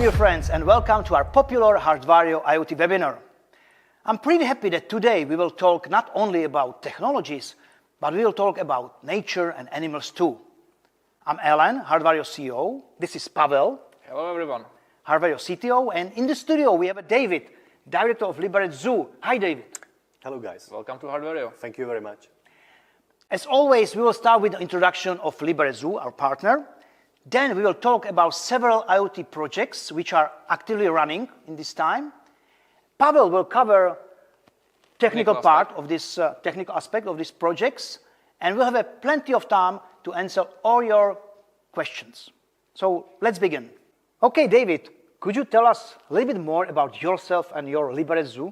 dear friends, and welcome to our popular HARDWARIO IoT webinar. I'm pretty happy that today we will talk not only about technologies, but we will talk about nature and animals too. I'm Alan, HARDWARIO CEO. This is Pavel. Hello everyone. HARDWARIO CTO, and in the studio we have David, Director of Liberec ZOO. Hi David. Hello guys. Welcome to HARDWARIO. Thank you very much. As always, we will start with the introduction of Liberec ZOO, our partner. Then we will talk about several IoT projects which are actively running in this time. Pavel will cover technical aspect of these projects, and we'll have plenty of time to answer all your questions. So let's begin. Okay, David, could you tell us a little bit more about yourself and your Liberec ZOO?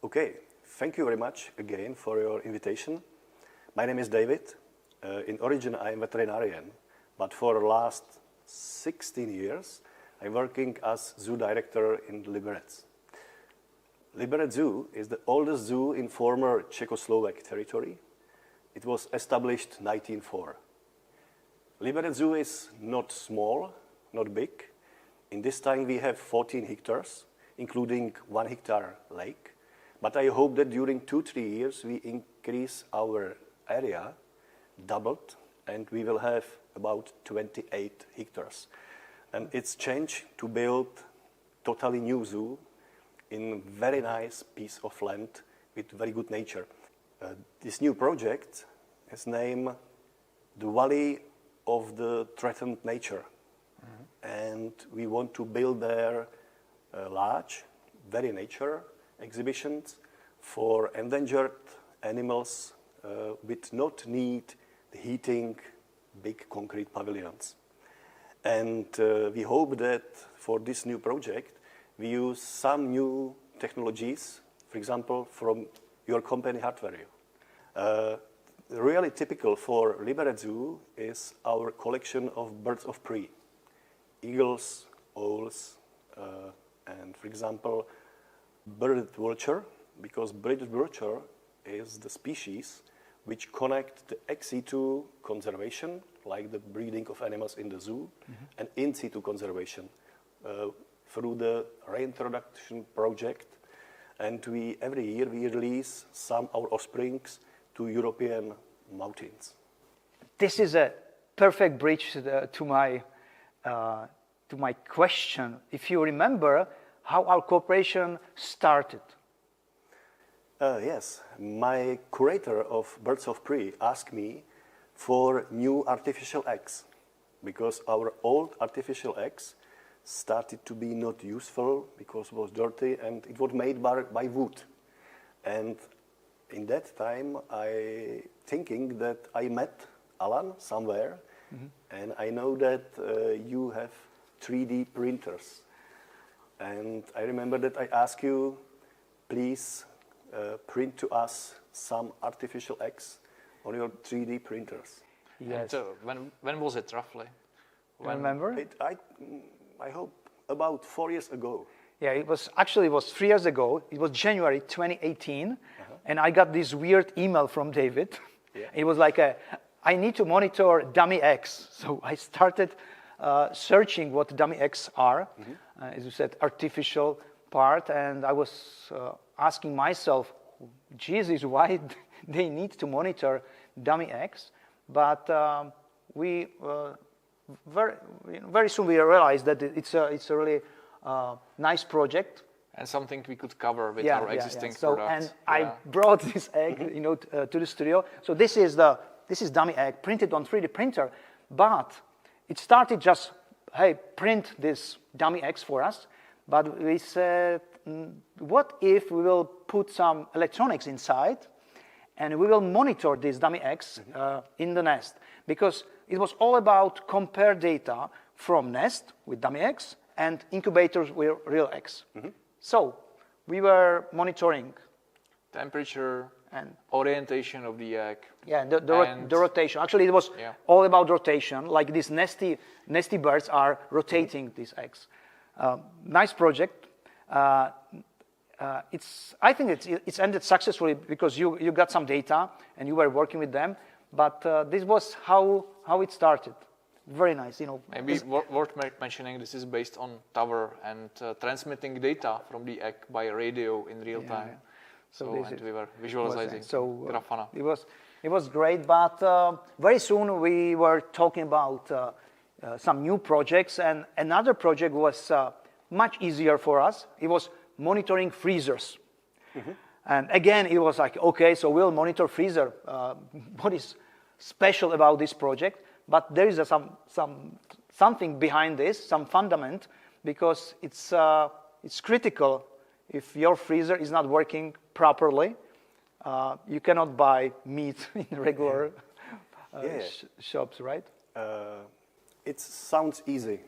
Okay, thank you very much again for your invitation. My name is David. In origin, I am a veterinarian. But for the last 16 years, I'm working as zoo director in Liberec. Liberec ZOO is the oldest zoo in former Czechoslovak territory. It was established in 1904. Liberec ZOO is not small, not big. In this time we have 14 hectares, including 1 hectare lake. But I hope that during 2-3 years we increase our area, doubled, and we will have about 28 hectares. And it's changed to build totally new zoo in very nice piece of land with very good nature. This new project is named the Valley of the Threatened Nature. And we want to build there large, very nature exhibitions for endangered animals with not need the heating big concrete pavilions. And we hope that for this new project, we use some new technologies, for example, from your company HARDWARIO. Really typical for Liberec ZOO is our collection of birds of prey, eagles, owls, and for example, bird vulture, because bird vulture is the species which connect the ex situ conservation, like the breeding of animals in the zoo, and in situ conservation through the reintroduction project. And every year we release some of our offsprings to European mountains. This is a perfect bridge to my question. If you remember how our cooperation started. Yes, my curator of birds of prey asked me for new artificial eggs because our old artificial eggs started to be not useful because it was dirty and it was made by wood. And in that time, I thinking that I met Alan somewhere, and I know that you have 3D printers. And I remember that I asked you, please print to us some artificial eggs on your 3D printers. Yes. And, when was it roughly? Remember? I hope about 4 years ago. Yeah, it was 3 years ago. It was January 2018, and I got this weird email from David. Yeah. It was like I need to monitor dummy eggs. So I started searching what dummy eggs are, as you said, artificial part, and I was asking myself, Jesus, why they need to monitor dummy eggs? But we very soon we realized that it's a really nice project and something we could cover with our existing products. And I brought this egg, to the studio. So this is dummy egg printed on 3D printer, but it started just, hey, print this dummy eggs for us. But we said, what if we will put some electronics inside and we will monitor these dummy eggs in the nest? Because it was all about compare data from nest with dummy eggs and incubators with real eggs. So we were monitoring temperature and orientation of the egg. Yeah, the rotation. Actually, it was all about rotation. Like these nesty birds are rotating these eggs. Nice project. I think it's ended successfully because you got some data and you were working with them. But this was how it started. very nice, you know. Maybe worth mentioning, this is based on tower and transmitting data from the egg by radio in real time. Yeah. So and we were visualizing Grafana. It was great, but very soon we were talking about some new projects, and another project was much easier for us. It was monitoring freezers. And again, it was like, okay, so we'll monitor freezer. What is special about this project? But there is something behind this, some fundament, because it's critical. If your freezer is not working properly, you cannot buy meat in regular shops, right? It sounds easy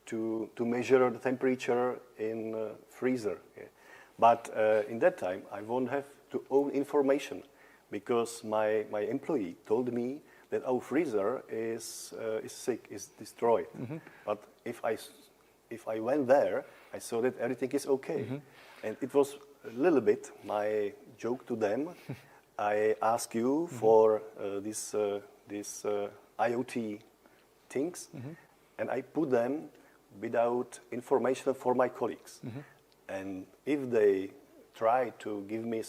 to measure the temperature in freezer, but in that time I won't have to own information, because my employee told me that our freezer is sick, is destroyed. But if I went there, I saw that everything is okay. And it was a little bit my joke to them. I ask you for this IoT things, and I put them without information for my colleagues. And if they try to give me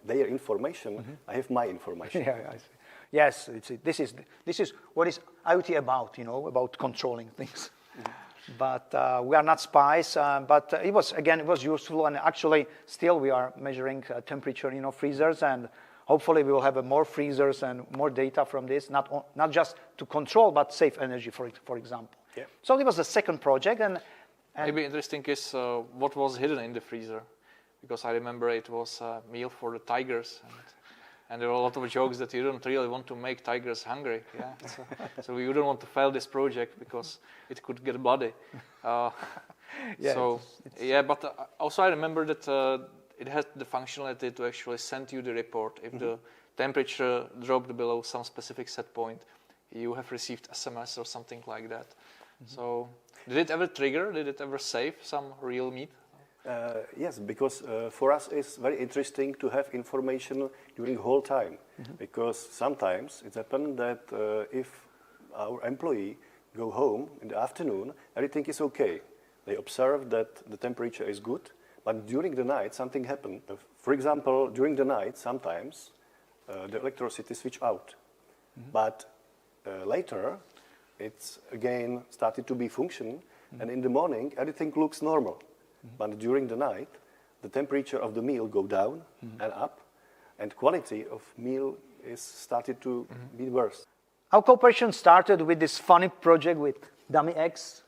their information, I have my information. Yeah, I see. Yes, this is what is IoT about, you know, about controlling things. But we are not spies. But it was useful, and actually still we are measuring temperature, you know, freezers, and hopefully we will have more freezers and more data from this, not just to control, but save energy, for example. Yeah. So it was the second project, and maybe interesting is what was hidden in the freezer, because I remember it was meal for the tigers, and there were a lot of jokes that you don't really want to make tigers hungry. Yeah, so we wouldn't want to fail this project because it could get bloody. But also I remember that it had the functionality to actually send you the report if the temperature dropped below some specific set point. You have received SMS or something like that. So did it ever trigger? Did it ever save some real meat? Yes, because for us it's very interesting to have information during the whole time, because sometimes it happens that if our employee go home in the afternoon, everything is okay. They observe that the temperature is good, but during the night something happened. For example, during the night sometimes the electricity switch out, but later it's again started to be function, and in the morning everything looks normal. But during the night, the temperature of the meal go down and up, and quality of meal is started to be worse. Our cooperation started with this funny project with dummy eggs.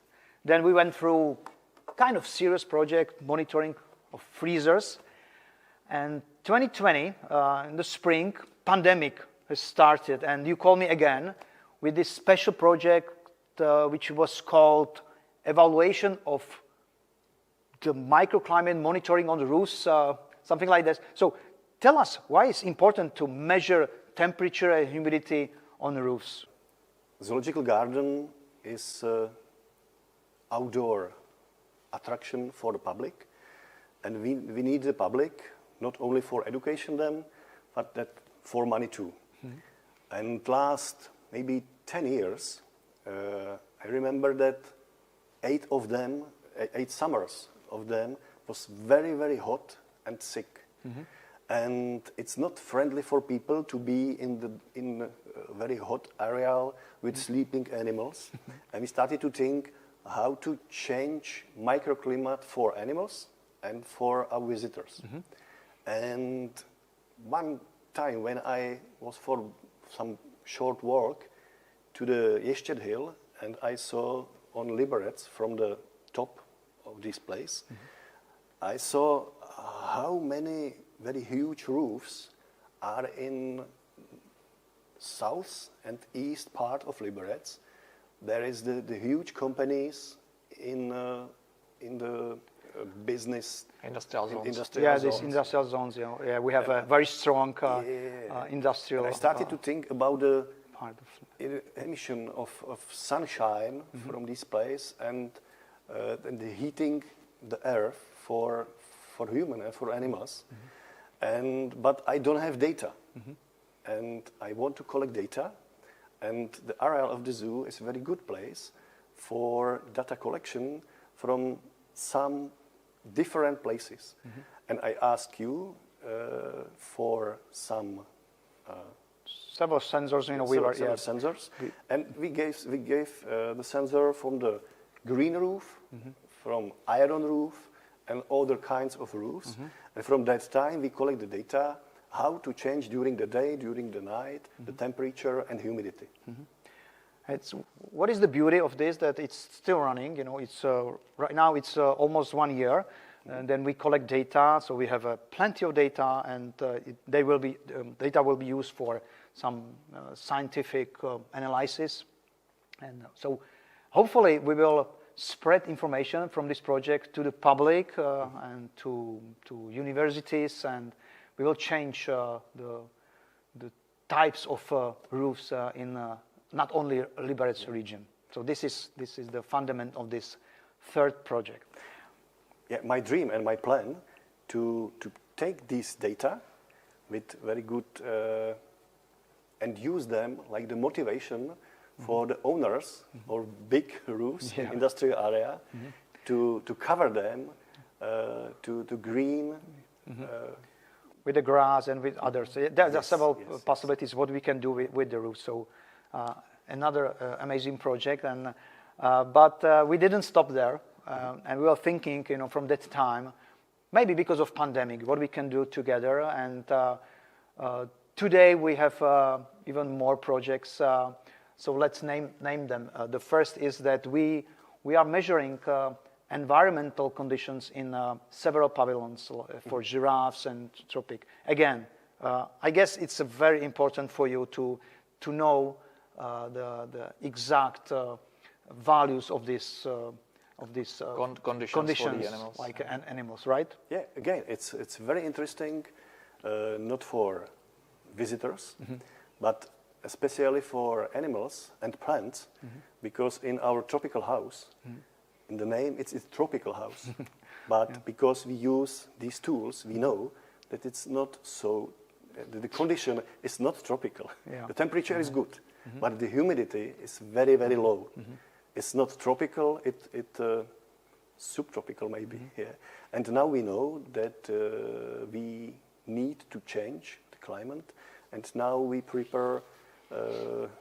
Then we went through kind of serious project, monitoring of freezers. And 2020, in the spring, pandemic has started, and you called me again with this special project which was called evaluation of the microclimate monitoring on the roofs, something like this. So tell us, why it's important to measure temperature and humidity on the roofs? Zoological garden is outdoor attraction for the public, and we need the public not only for education them, but that for money too. And last maybe 10 years, I remember that 8 summers of them was very, very hot and sick. And it's not friendly for people to be in a very hot area with sleeping animals. And we started to think how to change microclimate for animals and for our visitors. And one time when I was for some short walk to the Ještěd Hill, and I saw on Liberec from the top of this place, I saw how many very huge roofs are in south and east part of Liberec. There is the huge companies in the business industrial zones. These industrial zones. Yeah, we have a very strong industrial. And I started to think about the emission of sunshine from this place and the heating the earth for human and for animals. But I don't have data, and I want to collect data, And the area of the zoo is a very good place for data collection from some different places. And I ask you for some several sensors, several sensors, and we gave the sensor from the green roof, from iron roof, and other kinds of roofs. And from that time, we collect the data how to change during the day, during the night, the temperature and humidity. What is the beauty of this? That it's still running. It's right now it's almost 1 year, and then we collect data. So we have plenty of data, and data will be used for some scientific analysis, and so hopefully we will spread information from this project to the public and to universities, and we will change the types of roofs in not only Liberec region. So this is the fundament of this third project. Yeah, my dream and my plan to take these data with very good and use them like the motivation for the owners of big roofs in industrial area to cover them, to green. With the grass and with others. There are several possibilities what we can do with the roof. So another amazing project, and but we didn't stop there, and we were thinking, from that time, maybe because of pandemic, what we can do together. And today we have even more projects. So let's name them. The first is that we are measuring environmental conditions in several pavilions for giraffes and tropic. Again, I guess it's very important for you to know the exact values of these conditions for the animals. like animals, right? Yeah, again, it's very interesting, not for visitors, but especially for animals and plants, because in our tropical house, in the name, it's a tropical house. But because we use these tools, we know that it's not so, the condition is not tropical. The temperature is good, but the humidity is very, very low. It's not tropical, it's subtropical maybe. And now we know that we need to change the climate, and now we prepare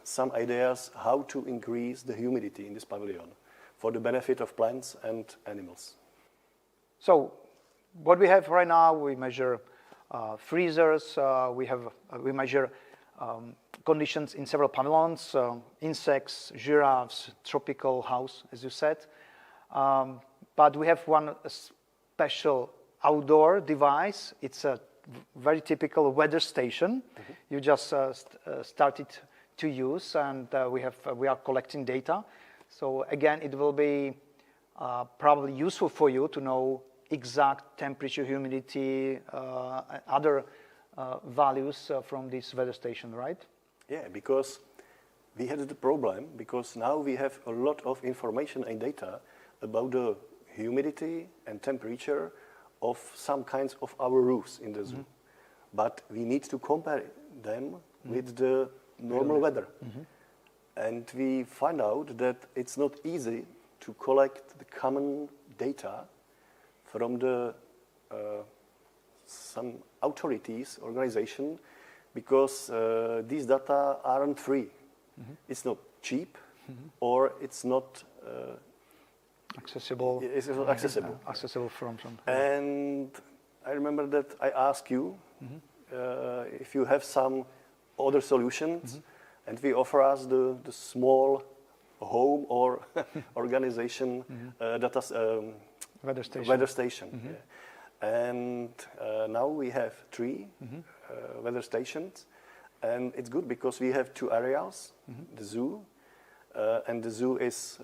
some ideas how to increase the humidity in this pavilion for the benefit of plants and animals. So what we have right now, we measure freezers, we measure conditions in several pavilions, insects, giraffes, tropical house, as you said. But we have one special outdoor device. It's a very typical weather station. You just started to use, and we are collecting data. So again, it will be probably useful for you to know exact temperature, humidity, other values from this weather station, right? Yeah, because we had the problem, because now we have a lot of information and data about the humidity and temperature of some kinds of our roofs in the zoo. But we need to compare them with the normal weather. And we find out that it's not easy to collect the common data from the some authorities, organization, because these data aren't free. It's not cheap, or it's not accessible. It's not accessible. Accessible from. And I remember that I asked you if you have some other solutions, and we offer us the small home or organization weather station. And now we have 3 weather stations, and it's good because we have 2 areas, the zoo, and the zoo is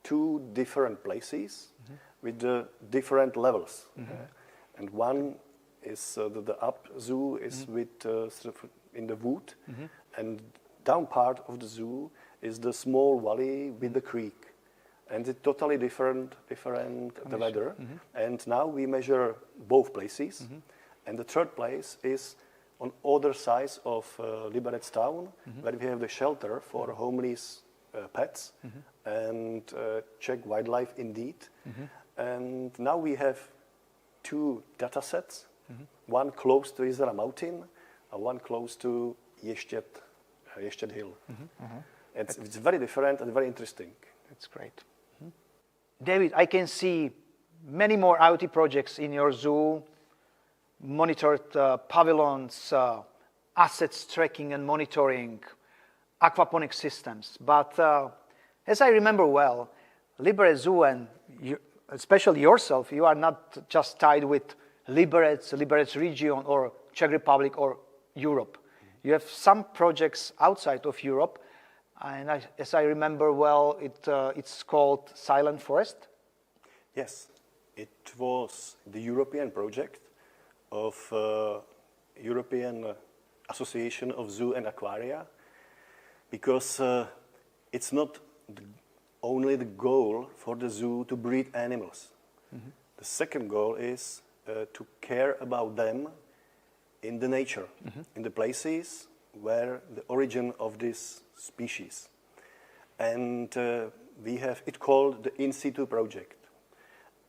2 different places with the different levels. And one is the up zoo is with in the wood, and down part of the zoo is the small valley with the creek, and it's totally different the weather. And now we measure both places, and the third place is on other sides of Liberec town, where we have the shelter for homeless pets and check wildlife indeed. And now we have 2 data sets, one close to Izra Mountain, and one close to Ještěd Hill. It's very different and very interesting. That's great. David, I can see many more IoT projects in your zoo, monitored pavilions, assets tracking and monitoring, aquaponic systems. But as I remember well, Liberec ZOO and you, especially yourself, you are not just tied with Liberec region or Czech Republic or Europe. You have some projects outside of Europe, and as I remember well, it's called Silent Forest. Yes, it was the European project of European Association of Zoo and Aquaria, because it's not only the goal for the zoo to breed animals. The second goal is to care about them in the nature, in the places where the origin of this species. And we have it called the in situ project.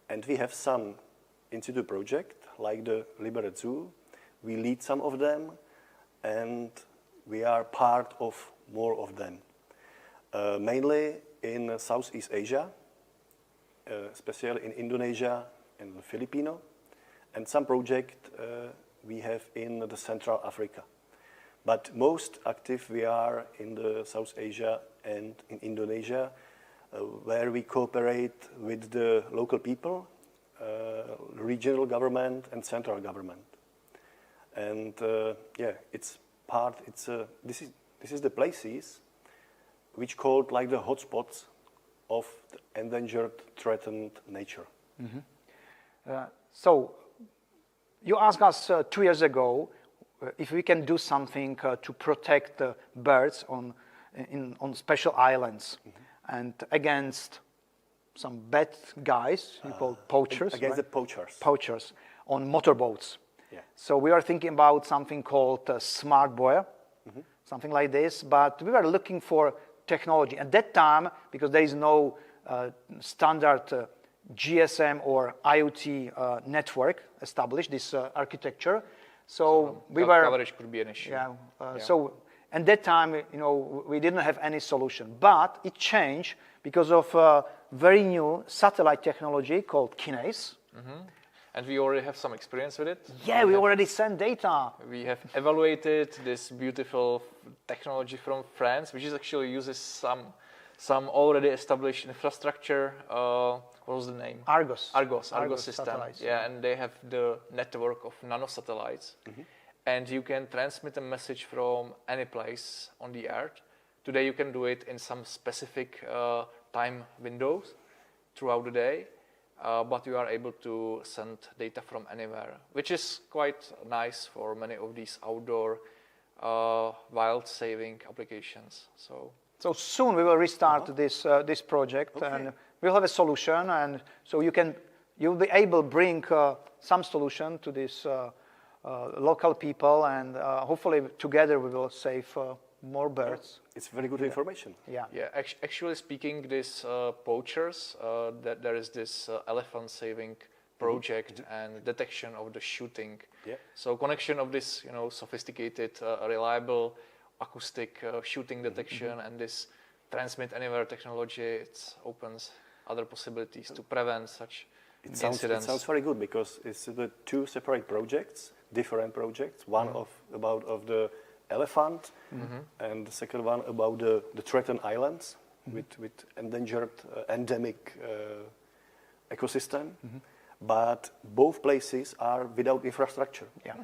And we have some in situ project, like the Liberec ZOO. We lead some of them, and we are part of more of them. Mainly in Southeast Asia, especially in Indonesia and the Philippines, and some project we have in the Central Africa. But most active we are in the South Asia and in Indonesia, where we cooperate with the local people, regional government and central government. And yeah, it's part. This is the places which called like the hotspots of the endangered, threatened nature. So you asked us 2 years ago if we can do something to protect the birds on special islands and against some bad guys, you call poachers. Against right? the poachers. Poachers on motorboats. Yeah. So we are thinking about something called smart buoy, something like this, but we were looking for technology. At that time, because there is no standard GSM or IoT network established, this architecture. So we were coverage could be an issue. Yeah. So at that time, you know, we didn't have any solution, but it changed because of very new satellite technology called Kinase. And we already have some experience with it. Yeah, we already sent data. We have evaluated this beautiful technology from France, which is actually uses some already established infrastructure. What was the name? Argos system. satellites. Yeah, and they have the network of nanosatellites. And you can transmit a message from any place on the earth. Today you can do it in some specific time windows throughout the day. But you are able to send data from anywhere, which is quite nice for many of these outdoor wild saving applications. So soon we will restart this project, and we'll have a solution, and so you'll be able to bring some solution to these local people, and hopefully together we will save more birds. It's very good information. Yeah. Yeah, actually speaking, these poachers, that there is this elephant saving project and detection of the shooting. Yeah. So connection of this, sophisticated, reliable acoustic shooting detection and this transmit anywhere technology, it opens other possibilities to prevent such incidents. It sounds very good because it's the 2 separate projects, different projects. One about the elephant, and the second one about the threatened islands with endangered endemic ecosystem. But both places are without infrastructure. Yeah.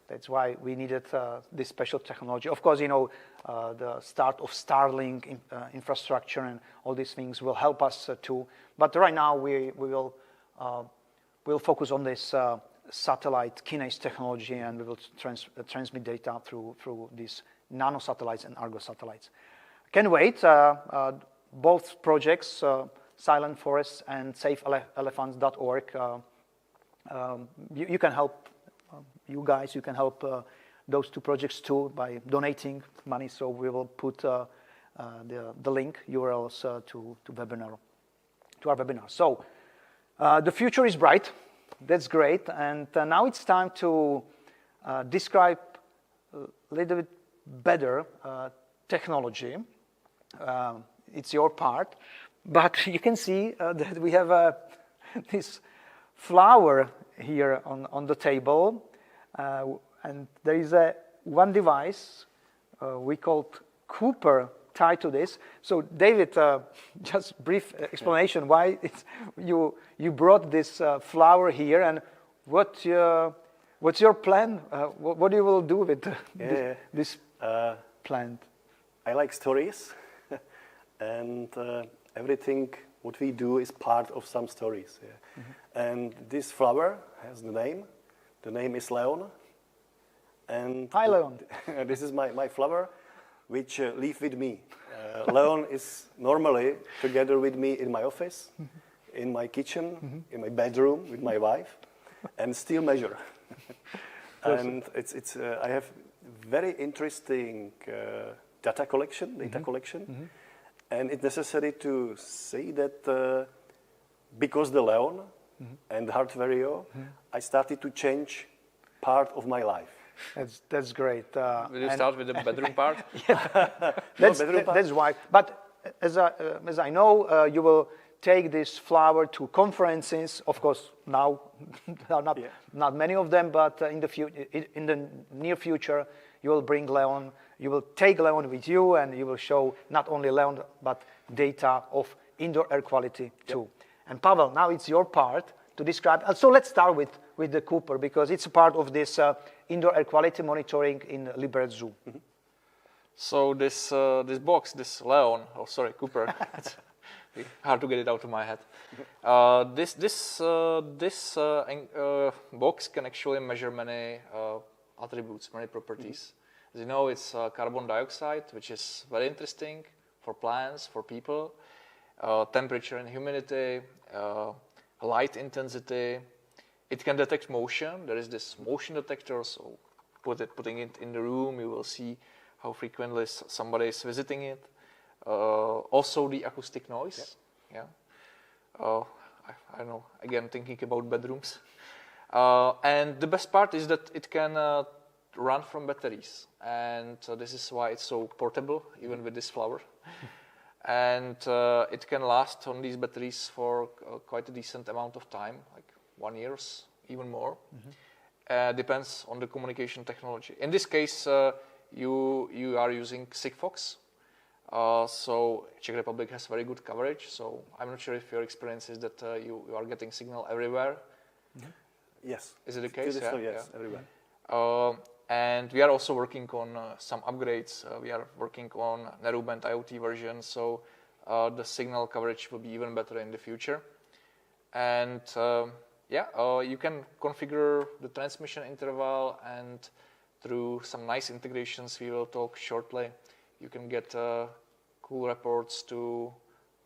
That's why we needed this special technology. Of course, the start of Starlink infrastructure and all these things will help us too. But right now we'll focus on this satellite Kinase technology, and we will transmit data through these nanosatellites and Argos satellites. Can't wait. Both projects, Silent Forests and SafeElephants.org, you can help. You guys, you can help those two projects too by donating money. So we will put the link URLs to our webinar. So the future is bright. That's great. And now it's time to describe a little bit better technology. It's your part. But you can see that we have this flower here on the table. And there is one device we called Cooper tied to this. So David, just brief explanation why you brought this flower here, and what's your plan? What you will do with this plant? I like stories, and everything what we do is part of some stories. Yeah. Mm-hmm. And this flower has the name. The name is Leon. And hi, Leon. This is my flower, which live with me. Leon is normally together with me in my office, in my kitchen, in my bedroom with my wife, and still measure. And it's I have very interesting data collection, and it's necessary to say that because the Leon and HARDWARIO, I started to change part of my life. That's great. Will you start with the bedroom part? That's why. But as I know, you will take this flower to conferences. Of course, now not many of them, but in the near future, you will bring Leon. You will take Leon with you, and you will show not only Leon but data of indoor air quality too. Yep. And Pavel, now it's your part to describe. So let's start with the Cooper, because it's a part of this indoor air quality monitoring in Liberec ZOO. Mm-hmm. So this box, this Leon, Cooper, it's hard to get it out of my head. This box can actually measure many attributes, many properties. As you know, it's carbon dioxide, which is very interesting for plants, for people, temperature and humidity, light intensity. It can detect motion. There is this motion detector, so putting it in the room, you will see how frequently somebody is visiting it. Also the acoustic noise. Yeah. I don't know, again, thinking about bedrooms. And the best part is that it can run from batteries. And this is why it's so portable, even with this flower. And it can last on these batteries for quite a decent amount of time, like 1 year, even more. Depends on the communication technology. In this case, you are using Sigfox. So Czech Republic has very good coverage. So I'm not sure if your experience is that you are getting signal everywhere. Yes. Is it the case? Yes, everywhere. And we are also working on some upgrades. We are working on narrowband IoT version, so the signal coverage will be even better in the future. And you can configure the transmission interval, and through some nice integrations we will talk shortly, you can get cool reports to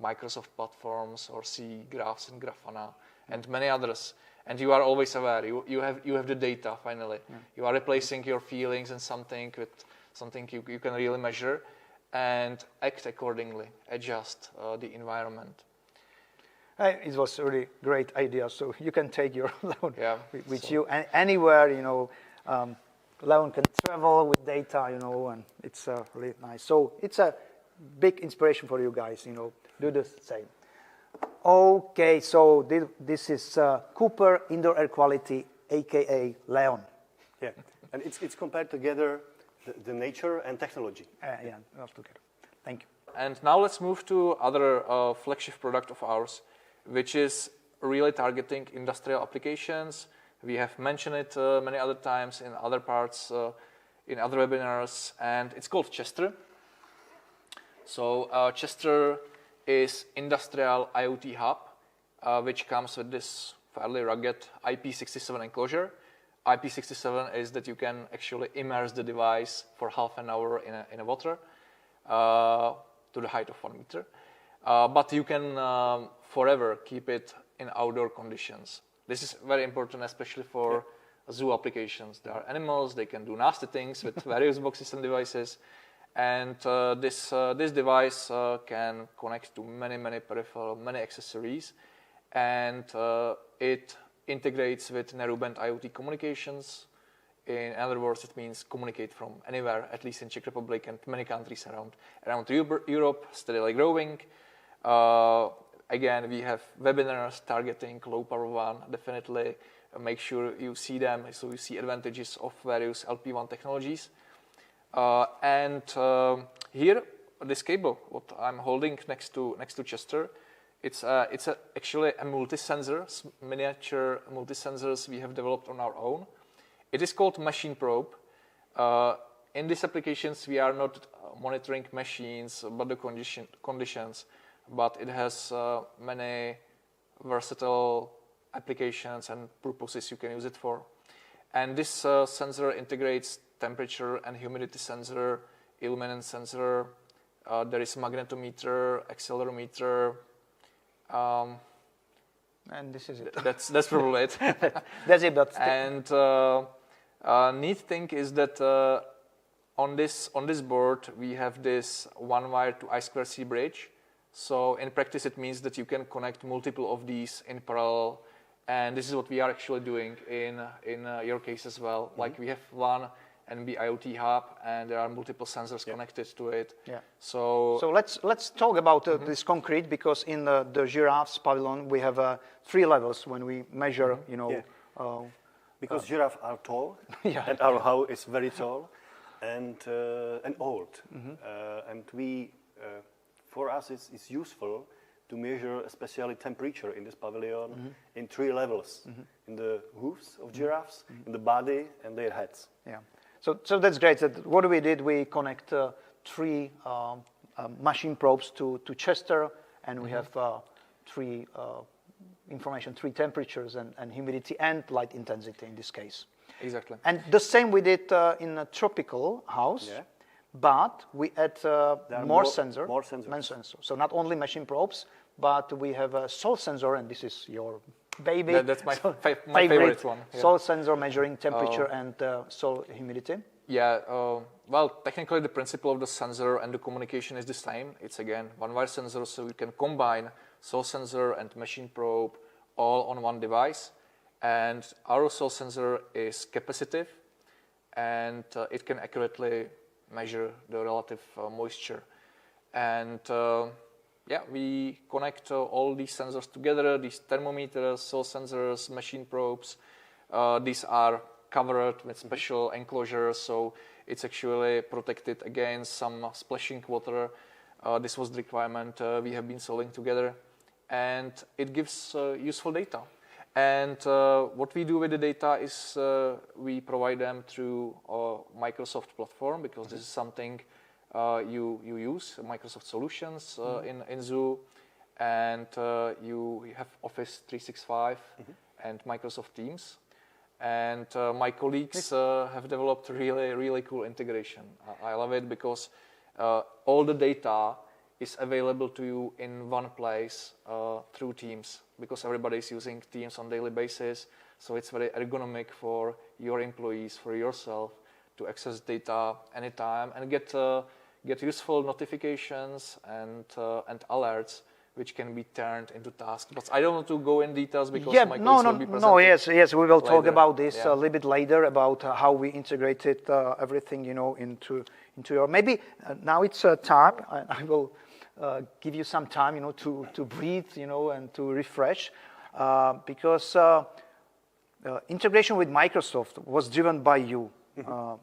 Microsoft platforms or see graphs in Grafana and many others. And you are always aware. You have the data finally. Yeah. You are replacing your feelings and something with something you can really measure, and act accordingly. Adjust the environment. It was a really great idea. So you can take your Leon with you anywhere. Leon can travel with data. And it's really nice. So it's a big inspiration for you guys. Do the same. Okay, so this is Cooper Indoor Air Quality, aka Leon. Yeah, and it's compared together the nature and technology. All together. Thank you. And now let's move to other flagship product of ours, which is really targeting industrial applications. We have mentioned it many other times in other parts, in other webinars, and it's called Chester. So Chester is industrial IoT hub, which comes with this fairly rugged IP67 enclosure. IP67 is that you can actually immerse the device for half an hour in a water to the height of 1 meter. But you can forever keep it in outdoor conditions. This is very important, especially for zoo applications. There are animals, they can do nasty things with various boxes and devices. And this device can connect to many peripheral, many accessories. And it integrates with narrowband IoT communications. In other words, it means communicate from anywhere, at least in Czech Republic and many countries around Europe, steadily growing. Again, we have webinars targeting low power WAN, definitely make sure you see them, so you see advantages of various LP1 technologies. And here, this cable, what I'm holding next to Chester, it's actually a multi-sensor, miniature multi-sensors we have developed on our own. It is called machine probe. In these applications, we are not monitoring machines, but the conditions, but it has many versatile applications and purposes you can use it for. And this sensor integrates temperature and humidity sensor, illuminance sensor. There is magnetometer, accelerometer. And this is it. That's probably it. That's it. But and neat thing is that on this board we have this one wire to I2C bridge. So in practice it means that you can connect multiple of these in parallel, and this is what we are actually doing in your case as well. Mm-hmm. Like we have one NB IoT hub, and there are multiple sensors connected to it. Yeah. So let's talk about this concrete, because in the giraffes pavilion we have 3 levels when we measure. You know, because giraffes are tall, and our house is very tall, and old, and we. For us, it's useful to measure especially temperature in this pavilion in 3 levels, in the hoofs of giraffes, in the body, and their heads. Yeah. So that's great. What we did, we connect 3 machine probes to Chester, and we have 3 information, 3 temperatures and humidity and light intensity in this case. Exactly. And the same we did in a tropical house. Yeah. But we add more sensors. So not only machine probes, but we have a soil sensor, and this is your baby. That's my favorite one. Yeah. Soil sensor measuring temperature and soil humidity. Yeah, well, technically the principle of the sensor and the communication is the same. It's again one wire sensor, so you can combine soil sensor and machine probe all on one device. And our soil sensor is capacitive, and it can accurately measure the relative moisture. And we connect all these sensors together, these thermometers, soil sensors, machine probes. These are covered with special enclosures, so it's actually protected against some splashing water. This was the requirement we have been solving together, and it gives useful data. And what we do with the data is we provide them through a Microsoft platform, because this is something you use, Microsoft solutions in ZOO, and you have Office 365 and Microsoft Teams. And my colleagues have developed really cool integration. I love it because all the data is available to you in one place through Teams, because everybody is using Teams on a daily basis. So it's very ergonomic for your employees, for yourself, to access data anytime and get useful notifications and alerts, which can be turned into tasks. But I don't want to go in details because my colleagues will be presenting. Yes, we will talk about this a little bit later, about how we integrated everything, into your. Maybe now it's time. I will give you some time, to breathe, and to refresh, because integration with Microsoft was driven by you.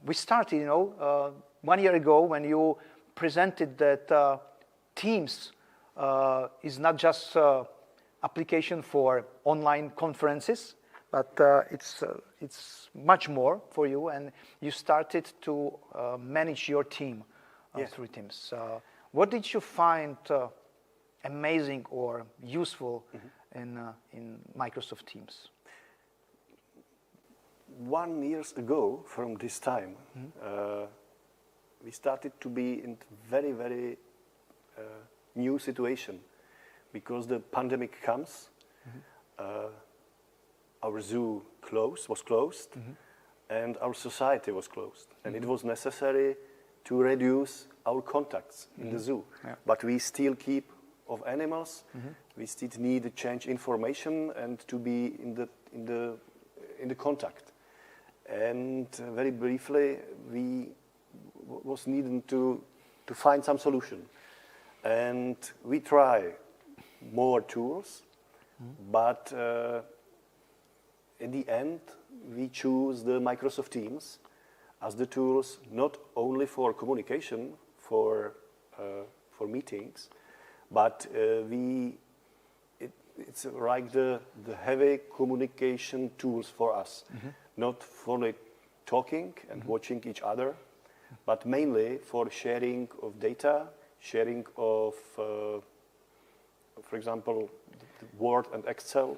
We started, 1 year ago when you presented that Teams is not just application for online conferences, but it's much more for you, and you started to manage your team through Teams. What did you find amazing or useful in Microsoft Teams? 1 year ago from this time, we started to be in very new situation, because the pandemic comes. our zoo was closed, and our society was closed. And it was necessary to reduce our contacts in the zoo. Yeah. But we still keep of animals. We still need to change information and to be in the contact. And very briefly, we was needing to find some solution. And we try more tools, but in the end, we choose the Microsoft Teams as the tools not only for communication, for meetings, but it's like the heavy communication tools for us, not only talking and watching each other, but mainly for sharing of data, sharing of, for example, the Word and Excel,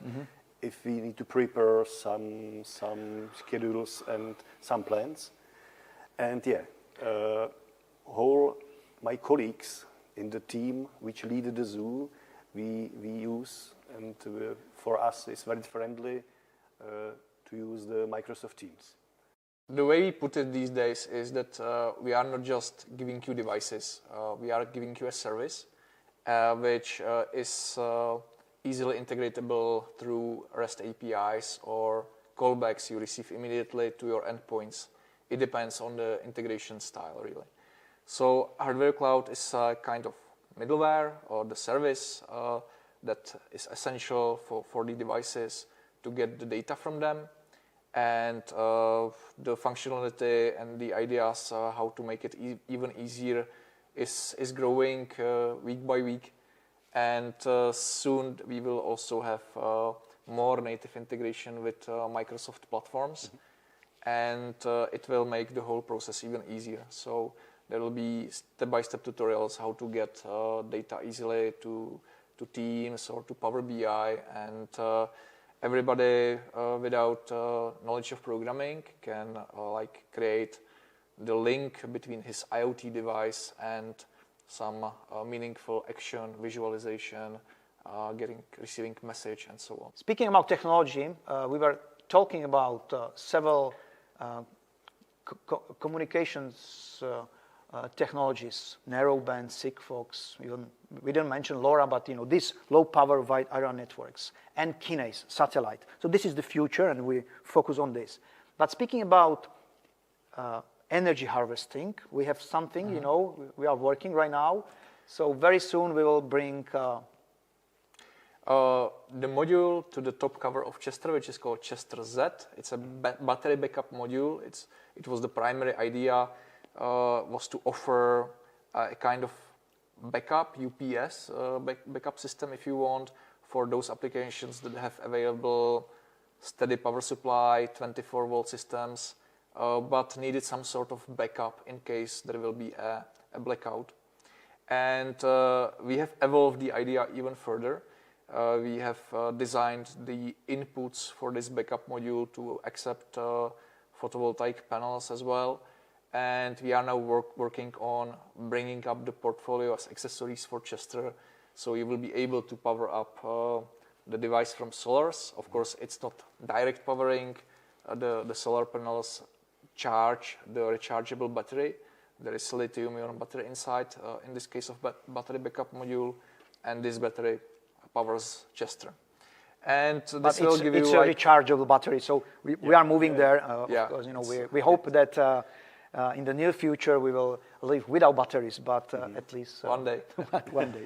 if we need to prepare some schedules and some plans. And all my colleagues in the team which lead the zoo, we use, and for us it's very friendly to use the Microsoft Teams. The way we put it these days is that we are not just giving you devices, we are giving you a service which is easily integratable through REST APIs or callbacks you receive immediately to your endpoints. It depends on the integration style, really. So HARDWARIO Cloud is a kind of middleware or the service that is essential for the devices to get the data from them. And the functionality and the ideas how to make it even easier is growing week by week. And soon we will also have more native integration with Microsoft platforms. And it will make the whole process even easier. So there will be step-by-step tutorials how to get data easily to Teams or to Power BI, and everybody without knowledge of programming can create the link between his IoT device and some meaningful action, visualization, receiving message, and so on. Speaking about technology, we were talking about several communications technologies, narrowband, Sigfox, even we didn't mention LoRa, but these low-power wide area networks and Kinase satellite. So this is the future, and we focus on this. But speaking about energy harvesting, we have something, we are working right now. So very soon we will bring the module to the top cover of Chester, which is called Chester Z. It's a battery backup module. It was the primary idea was to offer a kind of backup, UPS backup system, if you want, for those applications that have available steady power supply, 24-volt systems, but needed some sort of backup in case there will be a blackout. And we have evolved the idea even further. We have designed the inputs for this backup module to accept photovoltaic panels as well. And we are now working on bringing up the portfolio as accessories for Chester. So you will be able to power up the device from solars. Of course, it's not direct powering. The solar panels charge the rechargeable battery. There is a lithium-ion battery inside, in this case of battery backup module. And this battery powers Chester. And this will give you it's a rechargeable battery. So we are moving there. Of course, we hope that in the near future we will live without batteries, but at least one day. One day.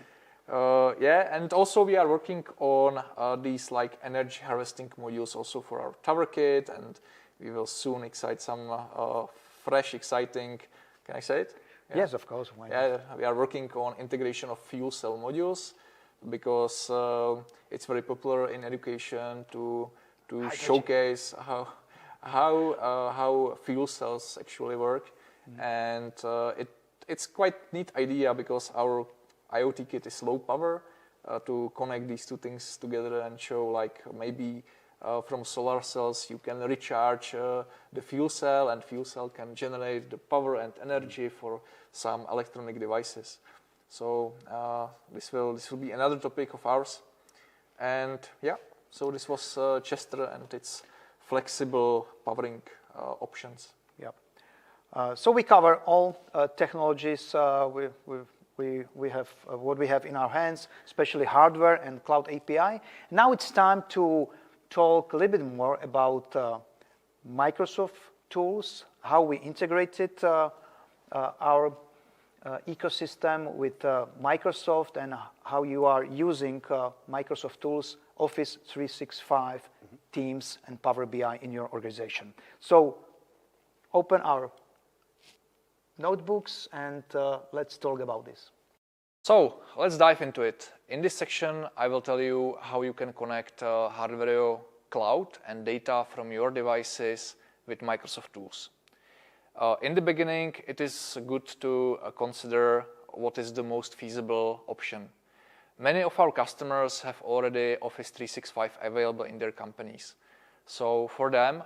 And also we are working on these energy harvesting modules also for our tower kit, and we will soon excite some fresh, exciting. Can I say it? Yeah. Yes, of course. Why not? We are working on integration of fuel cell modules because it's very popular in education to showcase how fuel cells actually work, and it's quite neat idea because our IoT kit is low power to connect these two things together and show maybe from solar cells you can recharge the fuel cell, and fuel cell can generate the power and energy for some electronic devices. So this will be another topic of ours, and So this was Chester and its flexible powering options. Yeah. So we cover all technologies. We have what we have in our hands, especially hardware and cloud API. Now it's time to talk a little bit more about Microsoft tools, how we integrated our ecosystem with Microsoft, and how you are using Microsoft tools, Office 365, Teams, and Power BI in your organization. So open our notebooks and let's talk about this. So let's dive into it. In this section, I will tell you how you can connect HARDWARIO cloud and data from your devices with Microsoft tools. In the beginning, it is good to consider what is the most feasible option. Many of our customers have already Office 365 available in their companies. So for them,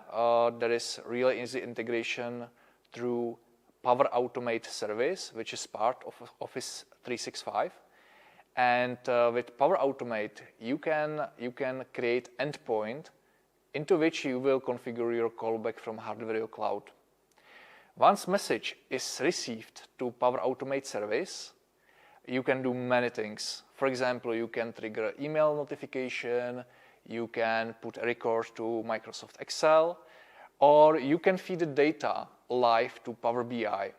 there is really easy integration through Power Automate service, which is part of Office 365. And with Power Automate, you can create endpoint into which you will configure your callback from HARDWARIO cloud. Once message is received to Power Automate service, you can do many things. For example, you can trigger email notification, you can put a record to Microsoft Excel, or you can feed the data live to Power BI.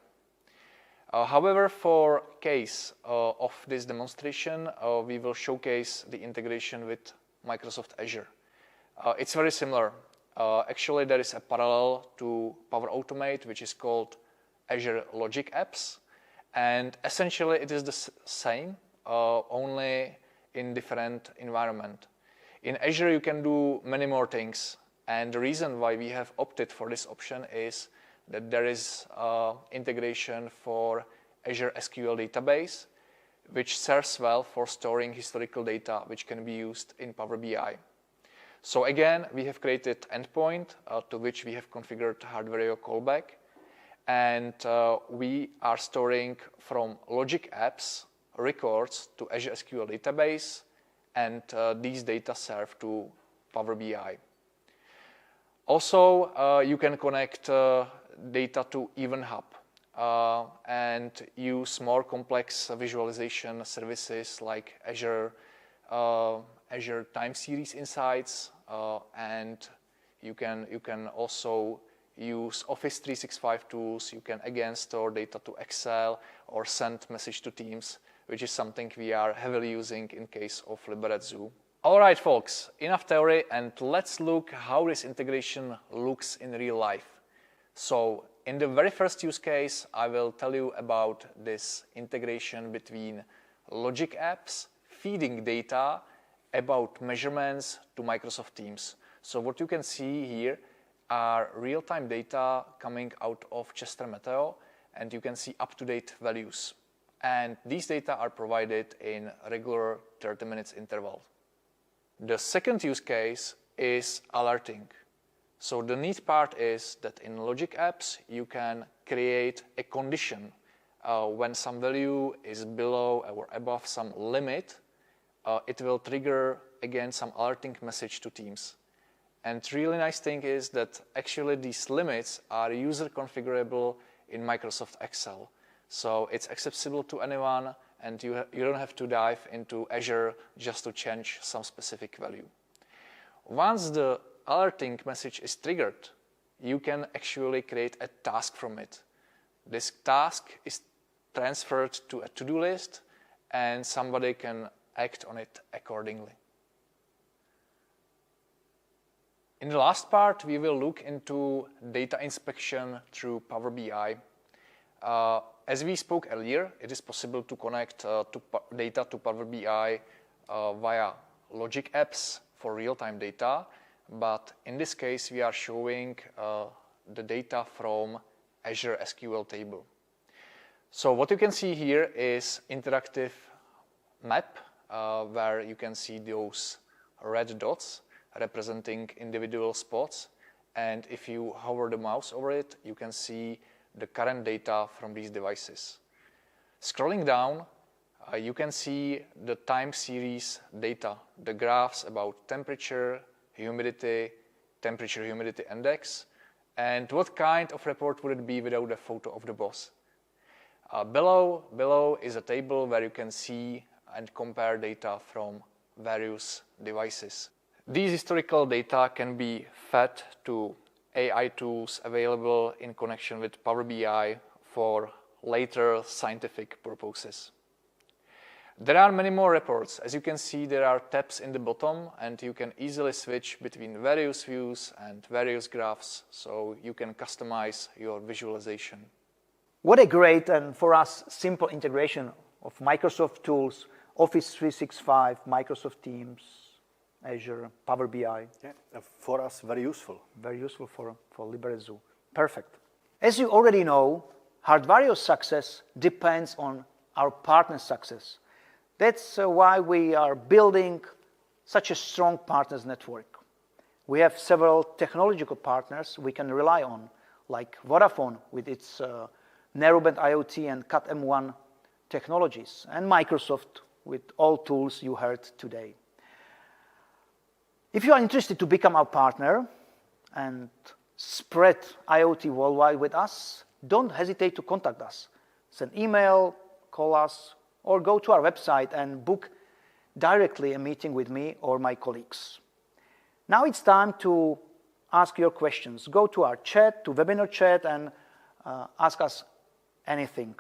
However, for case of this demonstration, we will showcase the integration with Microsoft Azure. It's very similar. Actually, there is a parallel to Power Automate, which is called Azure Logic Apps. And essentially, it is the same, only in different environment. In Azure, you can do many more things. And the reason why we have opted for this option is that there is integration for Azure SQL database, which serves well for storing historical data, which can be used in Power BI. So again, we have created endpoint to which we have configured HARDWARIO callback. And we are storing from Logic Apps records to Azure SQL database, and these data serve to Power BI. Also, you can connect data to Event Hub and use more complex visualization services like Azure Time Series Insights, and you can also use Office 365 tools. You can again store data to Excel or send message to Teams, which is something we are heavily using in case of Liberec ZOO. All right, folks, enough theory, and let's look how this integration looks in real life. So in the very first use case, I will tell you about this integration between Logic Apps feeding data about measurements to Microsoft Teams. So what you can see here are real-time data coming out of Chester Meteo, and you can see up-to-date values. And these data are provided in regular 30 minutes interval. The second use case is alerting. So the neat part is that in Logic Apps, you can create a condition when some value is below or above some limit. It will trigger again some alerting message to Teams. And really nice thing is that actually these limits are user configurable in Microsoft Excel. So it's accessible to anyone, and you don't have to dive into Azure just to change some specific value. Once the alerting message is triggered, you can actually create a task from it. This task is transferred to a to-do list, and somebody can act on it accordingly. In the last part, we will look into data inspection through Power BI. As we spoke earlier, it is possible to connect data to Power BI via Logic Apps for real-time data, but in this case, we are showing the data from Azure SQL table. So what you can see here is interactive map where you can see those red dots representing individual spots, and if you hover the mouse over it, you can see the current data from these devices. Scrolling down, you can see the time series data, the graphs about temperature, humidity, temperature-humidity index, and what kind of report would it be without a photo of the boss. Below is a table where you can see and compare data from various devices. These historical data can be fed to AI tools available in connection with Power BI for later scientific purposes. There are many more reports. As you can see, there are tabs in the bottom, and you can easily switch between various views and various graphs, so you can customize your visualization. What a great and, for us, simple integration of Microsoft tools, Office 365, Microsoft Teams, Azure, Power BI. Yeah, for us, very useful. Very useful for Liberec ZOO. Perfect. As you already know, HARDWARIO's success depends on our partner success. That's why we are building such a strong partners network. We have several technological partners we can rely on, like Vodafone with its narrowband IoT and Cat M1 technologies, and Microsoft with all tools you heard today. If you are interested to become our partner and spread IoT worldwide with us, don't hesitate to contact us. Send email, call us, or go to our website and book directly a meeting with me or my colleagues. Now it's time to ask your questions. Go to our chat, to webinar chat, and ask us anything.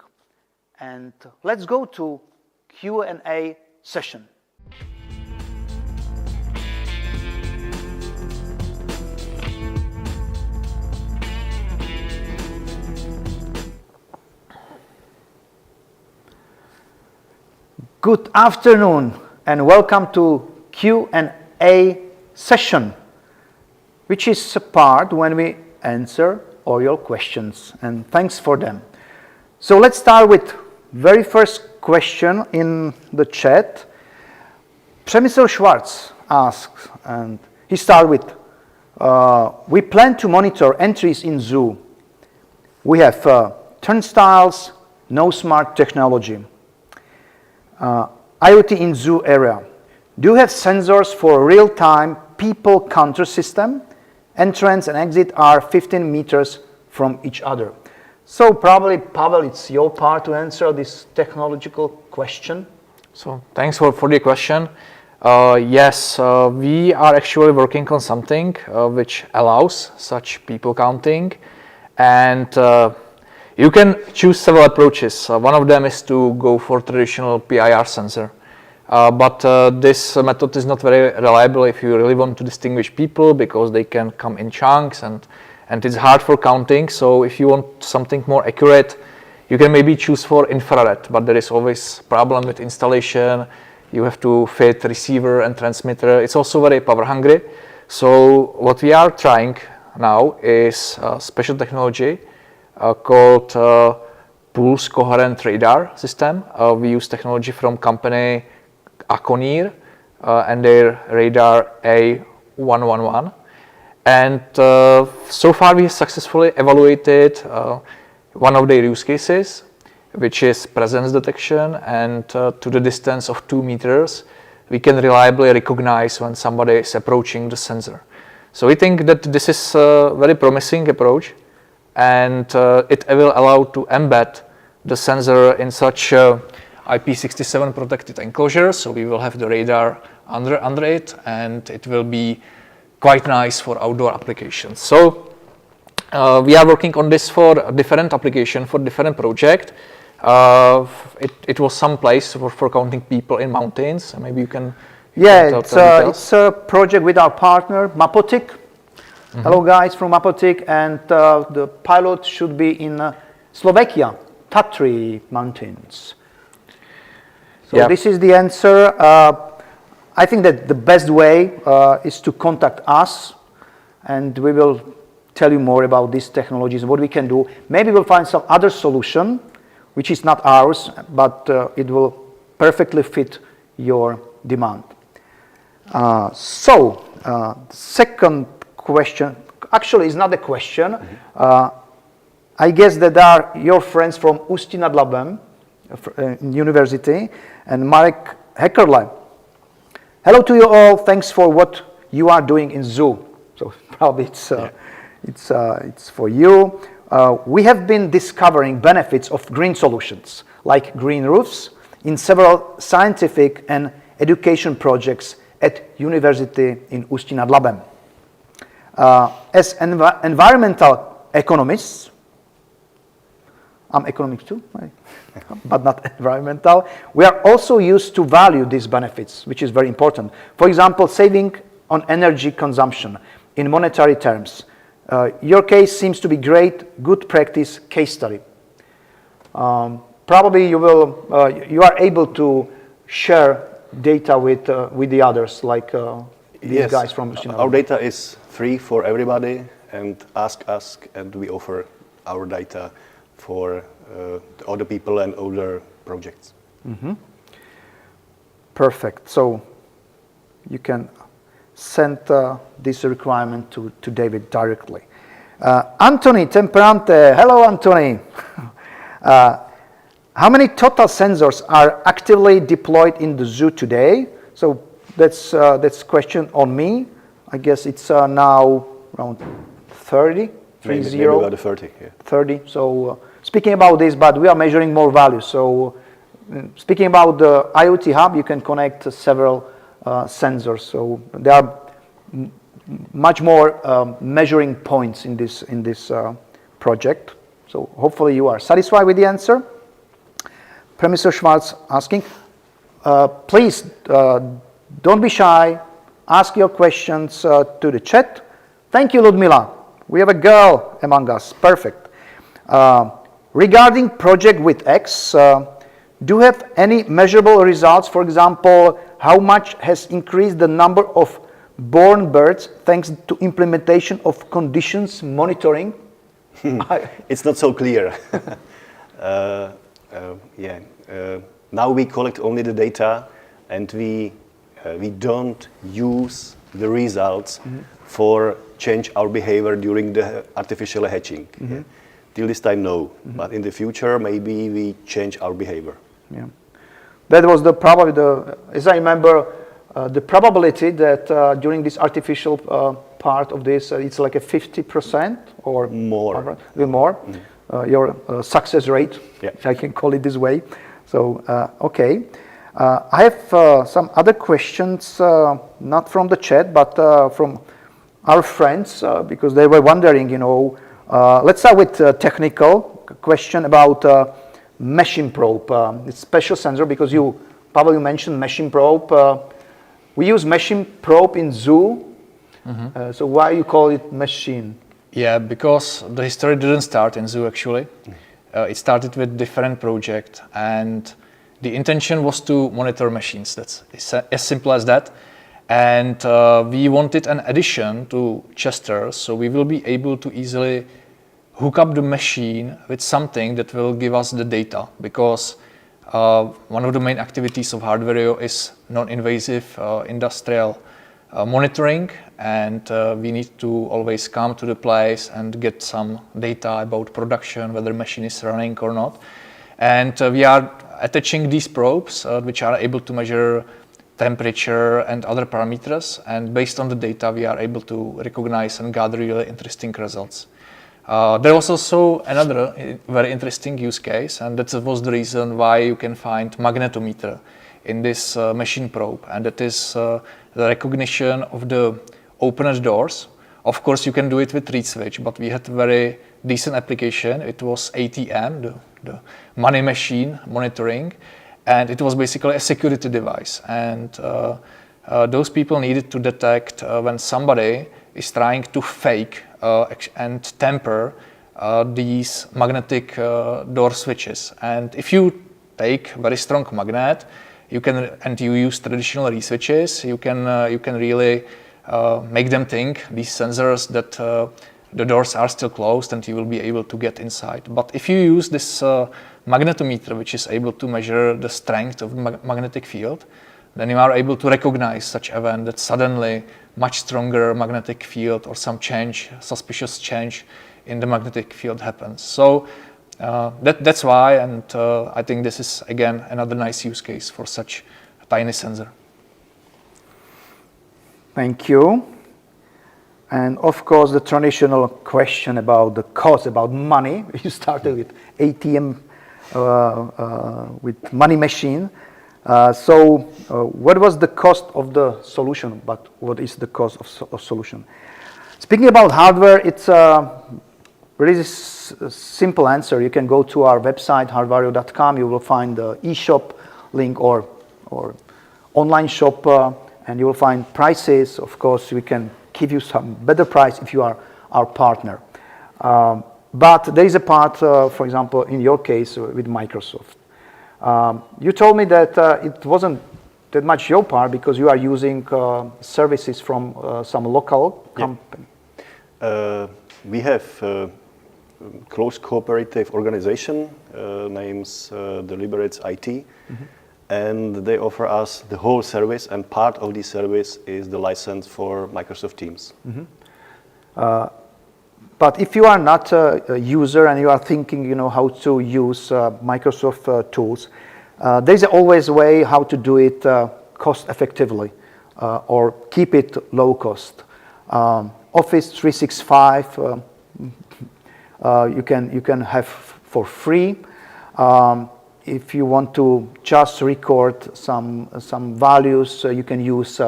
And let's go to Q&A session. Good afternoon and welcome to Q&A session, which is a part when we answer all your questions, and thanks for them. So let's start with very first question in the chat. Przemysl Schwartz asks, and he started with, we plan to monitor entries in ZOO. We have turnstiles, no smart technology. IoT in ZOO area. Do you have sensors for real-time people counter system? Entrance and exit are 15 meters from each other. So probably, Pavel, it's your part to answer this technological question. So thanks for the question. Yes, we are actually working on something which allows such people counting, and you can choose several approaches. One of them is to go for traditional PIR sensor. But this method is not very reliable if you really want to distinguish people, because they can come in chunks and it's hard for counting. So if you want something more accurate, you can maybe choose for infrared, but there is always problem with installation. You have to fit receiver and transmitter. It's also very power hungry. So what we are trying now is a special technology called Pulse Coherent Radar System. We use technology from company Aconir and their radar A111. And so far we have successfully evaluated one of their use cases, which is presence detection, and to the distance of 2 meters, we can reliably recognize when somebody is approaching the sensor. So we think that this is a very promising approach, and it will allow to embed the sensor in such IP67 protected enclosure. So we will have the radar under it, and it will be quite nice for outdoor applications. So we are working on this for different application, for different project. It was some place for counting people in mountains. Maybe you can. Yeah, it's a project with our partner Mapotik. Mm-hmm. Hello guys from Mapotik, and the pilot should be in Slovakia, Tatry Mountains. So yeah. This is the answer. I think that the best way is to contact us, and we will tell you more about these technologies, what we can do. Maybe we'll find some other solution, which is not ours, but it will perfectly fit your demand. Second question, actually it's not a question. Mm-hmm. I guess that are your friends from Ústí nad Labem in university, and Marek Heckerle. Hello to you all. Thanks for what you are doing in ZOO. So probably it's for you. We have been discovering benefits of green solutions, like green roofs, in several scientific and education projects at university in Ústí nad Labem. As environmental economists, I'm economics too, right? But not environmental, we are also used to value these benefits, which is very important. For example, saving on energy consumption in monetary terms. Your case seems to be great, good practice case study. Probably you are able to share data with the others, like these guys from Ústí nad Labem. Our data is free for everybody, and ask us, and we offer our data for other people and other projects. Perfect. So you can send this requirement to David directly. Anthony Temperante. Hello, Anthony. How many total sensors are actively deployed in the zoo today? So that's a question on me. I guess it's now around 30. Maybe about 30. Yeah. 30. So speaking about this, but we are measuring more value. So speaking about the IoT hub, you can connect several sensors. So there are much more measuring points in this project. So hopefully you are satisfied with the answer. Professor Schwartz asking, please don't be shy. Ask your questions to the chat. Thank you, Ludmila. We have a girl among us. Perfect. Regarding project with X, do you have any measurable results? For example, how much has increased the number of born birds thanks to implementation of conditions monitoring? It's not so clear. Now we collect only the data, and we don't use the results for change our behavior during the artificial hatching. Till this time, no. But in the future, maybe we change our behavior. Yeah, that was as I remember, the probability that during this artificial part of this, it's like a 50% or more. A little more. Your success rate, if I can call it this way. So, okay. I have some other questions, not from the chat, but from our friends, because they were wondering, let's start with a technical question about machine probe. It's special sensor because you probably mentioned machine probe. We use machine probe in zoo. So why you call it machine? Yeah, because the history didn't start in zoo actually. It started with different project, and the intention was to monitor machines. That's as simple as that. And we wanted an addition to Chester, so we will be able to easily hook up the machine with something that will give us the data, because one of the main activities of HARDWARIO is non-invasive industrial monitoring, and we need to always come to the place and get some data about production, whether the machine is running or not. And we are attaching these probes which are able to measure temperature and other parameters, and based on the data we are able to recognize and gather really interesting results. There was also another very interesting use case, and that was the reason why you can find magnetometer in this machine probe, and that is the recognition of the opened doors. Of course you can do it with reed switch, but we had very decent application. It was ATM, the money machine monitoring, and it was basically a security device, and those people needed to detect when somebody is trying to fake and tamper these magnetic door switches. And if you take very strong magnet, and you use traditional reed switches, you can really make them think, these sensors, that the doors are still closed and you will be able to get inside. But if you use this magnetometer, which is able to measure the strength of the magnetic field, then you are able to recognize such event that suddenly much stronger magnetic field or some change, suspicious change in the magnetic field happens. So That's why, and I think this is again another nice use case for such a tiny sensor. Thank you. And of course, the traditional question about the cost, about money. You started with ATM, with money machine. What was the cost of the solution? But what is the cost of solution? Speaking about hardware, it's a really simple answer. You can go to our website, hardwario.com. You will find the eShop link or online shop, and you will find prices. Of course, we can give you some better price if you are our partner. But there is a part, for example, in your case with Microsoft. You told me that it wasn't that much your part because you are using services from some local company. We have close cooperative organization, names the Liberec IT, and they offer us the whole service, and part of the service is the license for Microsoft Teams. But if you are not a user and you are thinking, how to use Microsoft tools, there's always a way how to do it cost effectively or keep it low cost. Office 365 you can have for free. If you want to just record some values, you can use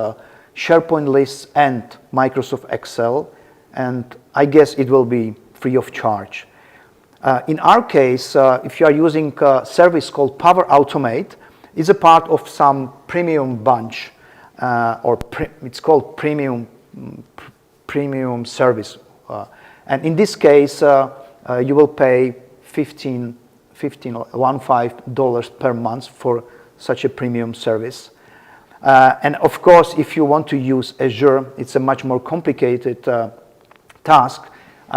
SharePoint lists and Microsoft Excel, and I guess it will be free of charge. In our case, if you are using a service called Power Automate, it's a part of some premium bunch, it's called premium service. And in this case, you will pay $15 per month for such a premium service. And of course, if you want to use Azure, it's a much more complicated task.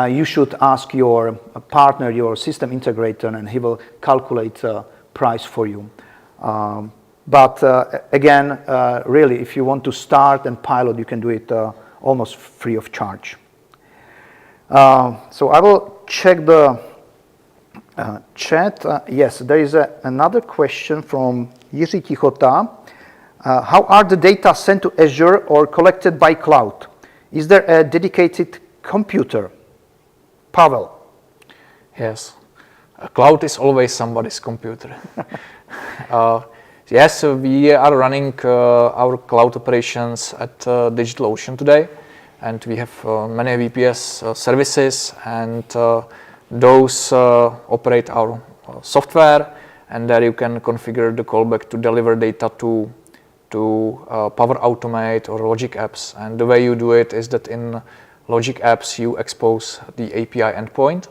You should ask your partner, your system integrator, and he will calculate price for you. But again, really, if you want to start and pilot, you can do it almost free of charge. So I will check the chat. Yes, there is another question from Jiří Tichota. How are the data sent to Azure or collected by cloud? Is there a dedicated computer? Pavel. Yes, a cloud is always somebody's computer. Yes, we are running our cloud operations at DigitalOcean today, and we have many VPS services, and those operate our software, and there you can configure the callback to deliver data to Power Automate or Logic apps. And the way you do it is that in Logic apps you expose the API endpoint.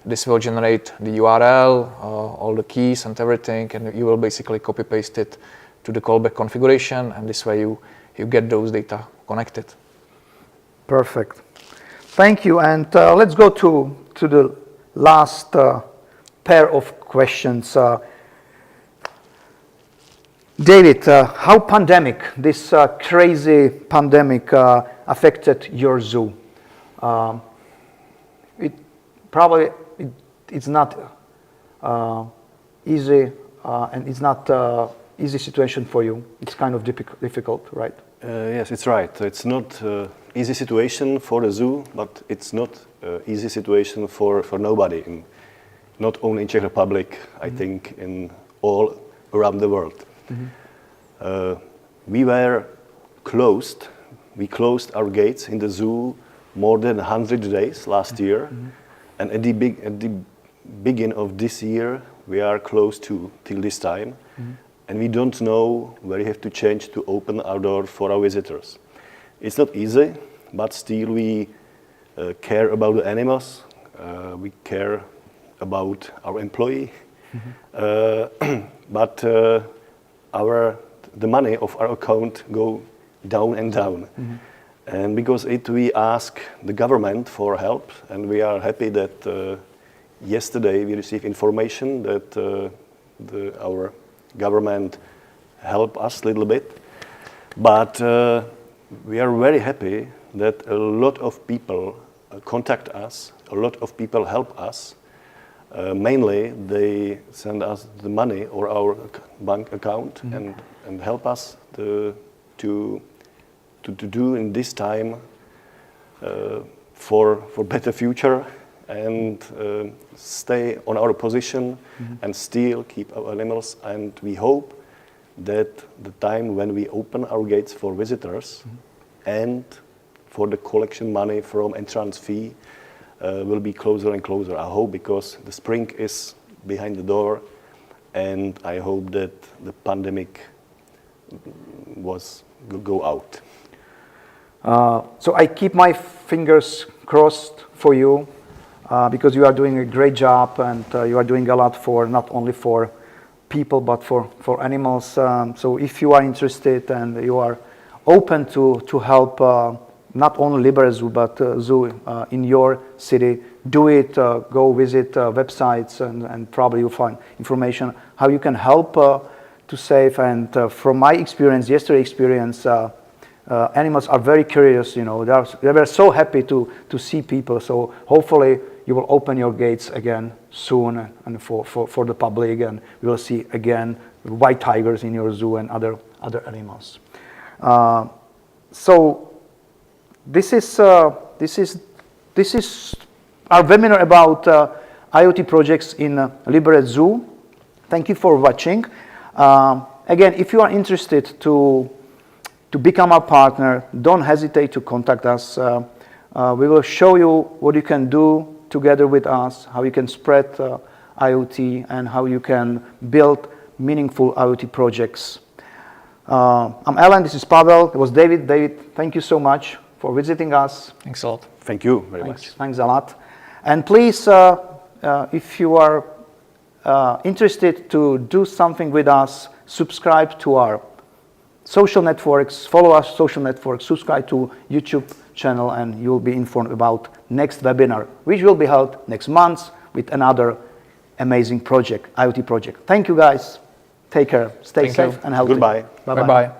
This will generate the URL, all the keys and everything, and you will basically copy paste it to the callback configuration, and this way you get those data connected. Perfect. Thank you, and let's go to the last pair of questions. David, how pandemic, this crazy pandemic affected your zoo? It's not easy, and it's not easy situation for you. It's kind of difficult, right? Yes, it's right. It's not easy situation for the zoo, but it's not easy situation for nobody. Not only in Czech Republic, I think in all around the world. We were closed. We closed our gates in the zoo more than 100 days last year, and at the beginning of this year we are close till this time, and we don't know where we have to change to open our door for our visitors. It's not easy, but still we care about the animals. We care about our employee, but the money of our account go down and down. And because we ask the government for help, and we are happy that yesterday we received information that our government helped us a little bit. But we are very happy that a lot of people contact us, a lot of people help us. Mainly, they send us the money or our bank account and help us to do in this time for better future and stay on our position and still keep our animals. And we hope that the time when we open our gates for visitors and for the collection money from entrance fee will be closer and closer. I hope, because the spring is behind the door, and I hope that the pandemic will go out. So I keep my fingers crossed for you, because you are doing a great job, and you are doing a lot for not only for people but for animals. So if you are interested and you are open to help not only Liberec ZOO but zoo in your city, do it. Go visit websites and probably you'll find information how you can help to save. And from my experience, yesterday experience, animals are very curious. You know, they were so happy to see people. So hopefully you will open your gates again soon and for the public, and we will see again white tigers in your zoo and other animals. So this is our webinar about IoT projects in Liberec ZOO. Thank you for watching. Again, if you are interested to become our partner, don't hesitate to contact us. We will show you what you can do together with us, how you can spread IoT, and how you can build meaningful IoT projects. I'm Alan, this is Pavel, it was David. David, thank you so much for visiting us. Thanks a lot. Thank you very much. Thanks a lot. And please, if you are interested to do something with us, subscribe to our social networks, follow our social networks, subscribe to YouTube channel, and you'll be informed about next webinar, which will be held next month with another amazing project, IoT project. Thank you guys. Take care. Stay safe and healthy. Goodbye. Bye-bye. Bye-bye.